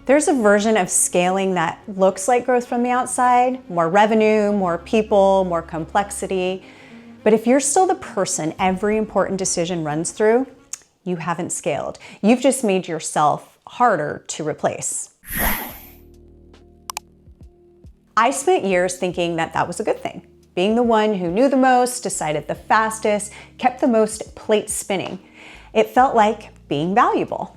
There's a version of scaling that looks like growth from the outside, more revenue, more people, more complexity. But if you're still the person every important decision runs through, you haven't scaled. You've just made yourself harder to replace. I spent years thinking that that was a good thing. Being the one who knew the most, decided the fastest, kept the most plates spinning. It felt like being valuable.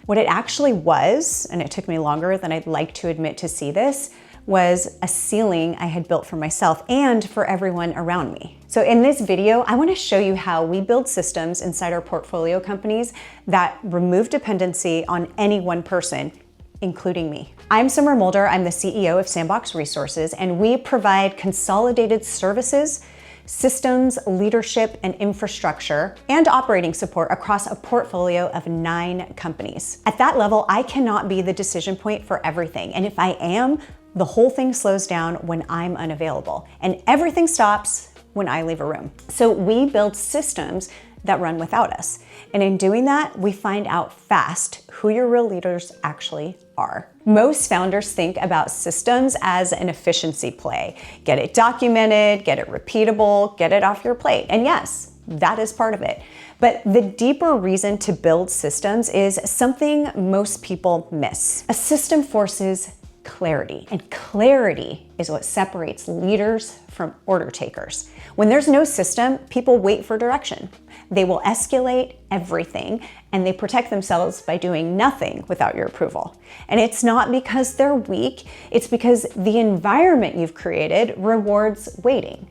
What it actually was, and it took me longer than I'd like to admit to see this, was a ceiling I had built for myself and for everyone around me. So in this video, I want to show you how we build systems inside our portfolio companies that remove dependency on any one person, including me. I'm Summer Mulder. I'm the CEO of Sandbox Resources, and we provide consolidated services, systems, leadership, and infrastructure, and operating support across a portfolio of 9 companies. At that level, I cannot be the decision point for everything. And if I am, the whole thing slows down when I'm unavailable, and everything stops when I leave a room. So we build systems that run without us. And in doing that, we find out fast who your real leaders actually are. Most founders think about systems as an efficiency play. Get it documented, get it repeatable, get it off your plate. And yes, that is part of it. But the deeper reason to build systems is something most people miss. A system forces clarity, and clarity is what separates leaders from order takers. When there's no system, people wait for direction. They will escalate everything, and they protect themselves by doing nothing without your approval. And it's not because they're weak, it's because the environment you've created rewards waiting.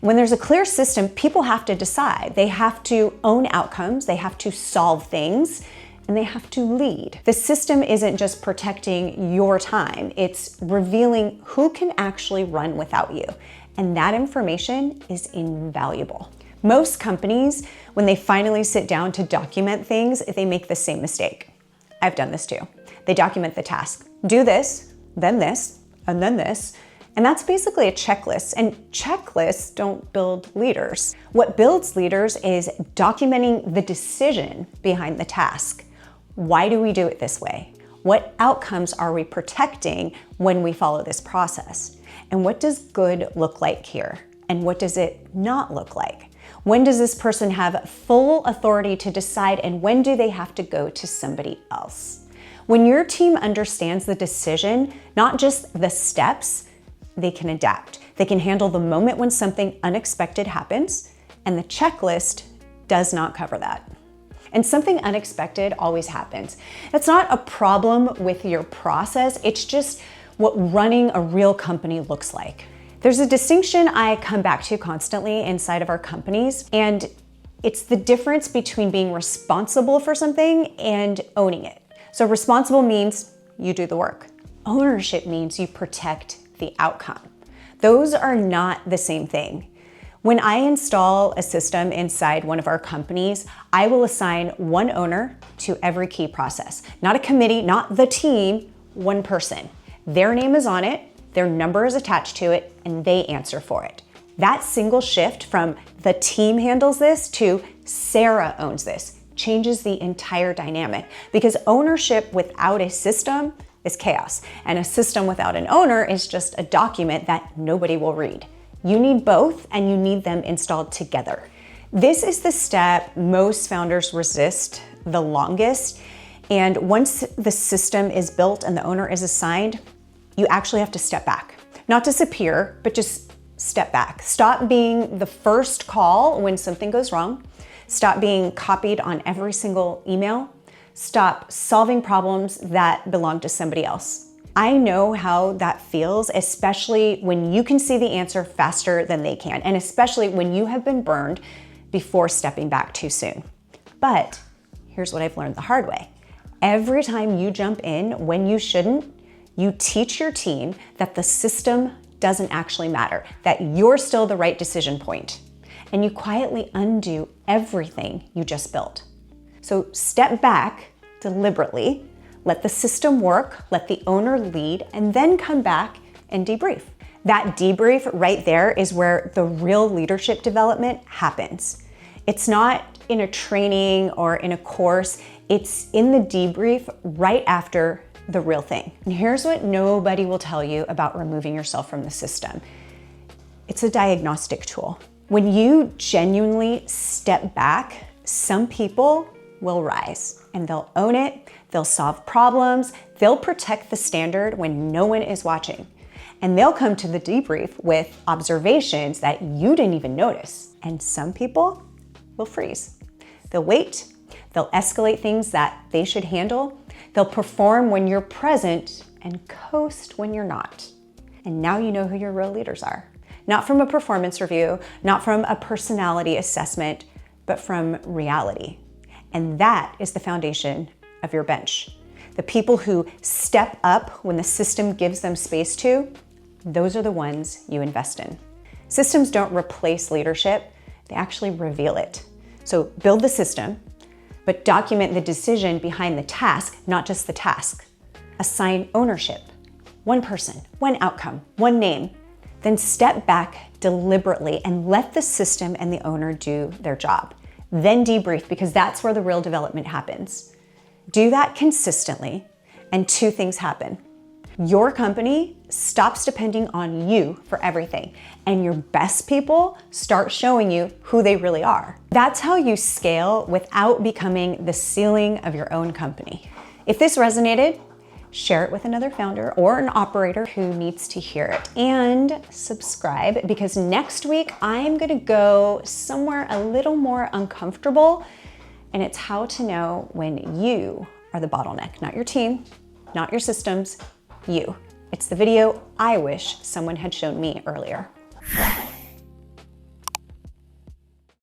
When there's a clear system, people have to decide. They have to own outcomes, they have to solve things, and they have to lead. The system isn't just protecting your time, it's revealing who can actually run without you. And that information is invaluable. Most companies, when they finally sit down to document things, they make the same mistake. I've done this too. They document the task. Do this, and then this. And that's basically a checklist. And checklists don't build leaders. What builds leaders is documenting the decision behind the task. Why do we do it this way? What outcomes are we protecting when we follow this process? And what does good look like here? And what does it not look like? When does this person have full authority to decide, and when do they have to go to somebody else? When your team understands the decision, not just the steps, they can adapt. They can handle the moment when something unexpected happens, and the checklist does not cover that. And something unexpected always happens. That's not a problem with your process, it's just what running a real company looks like. There's a distinction I come back to constantly inside of our companies, and it's the difference between being responsible for something and owning it. So responsible means you do the work. Ownership means you protect the outcome. Those are not the same thing. When I install a system inside one of our companies, I will assign one owner to every key process. Not a committee, not the team, one person. Their name is on it, their number is attached to it, and they answer for it. That single shift from the team handles this to Sarah owns this changes the entire dynamic, because ownership without a system is chaos, and a system without an owner is just a document that nobody will read. You need both, and you need them installed together. This is the step most founders resist the longest, and once the system is built and the owner is assigned, you actually have to step back. Not disappear, but just step back. Stop being the first call when something goes wrong. Stop being copied on every single email. Stop solving problems that belong to somebody else. I know how that feels, especially when you can see the answer faster than they can, and especially when you have been burned before stepping back too soon. But here's what I've learned the hard way. Every time you jump in when you shouldn't, you teach your team that the system doesn't actually matter, that you're still the right decision point, and you quietly undo everything you just built. So step back deliberately, let the system work, let the owner lead, and then come back and debrief. That debrief right there is where the real leadership development happens. It's not in a training or in a course, it's in the debrief right after the real thing. And here's what nobody will tell you about removing yourself from the system. It's a diagnostic tool. When you genuinely step back, some people will rise and they'll own it, they'll solve problems, they'll protect the standard when no one is watching. And they'll come to the debrief with observations that you didn't even notice. And some people will freeze. They'll wait, they'll escalate things that they should handle, they'll perform when you're present and coast when you're not. And now you know who your real leaders are. Not from a performance review, not from a personality assessment, but from reality. And that is the foundation of your bench. The people who step up when the system gives them space to, those are the ones you invest in. Systems don't replace leadership, they actually reveal it. So build the system, but document the decision behind the task, not just the task. Assign ownership. One person, one outcome, one name. Then step back deliberately and let the system and the owner do their job. Then debrief, because that's where the real development happens. Do that consistently, and two things happen. Your company stops depending on you for everything, and your best people start showing you who they really are. That's how you scale without becoming the ceiling of your own company. If this resonated, share it with another founder or an operator who needs to hear it. And subscribe, because next week I'm gonna go somewhere a little more uncomfortable, and it's how to know when you are the bottleneck, not your team, not your systems, you. It's the video I wish someone had shown me earlier.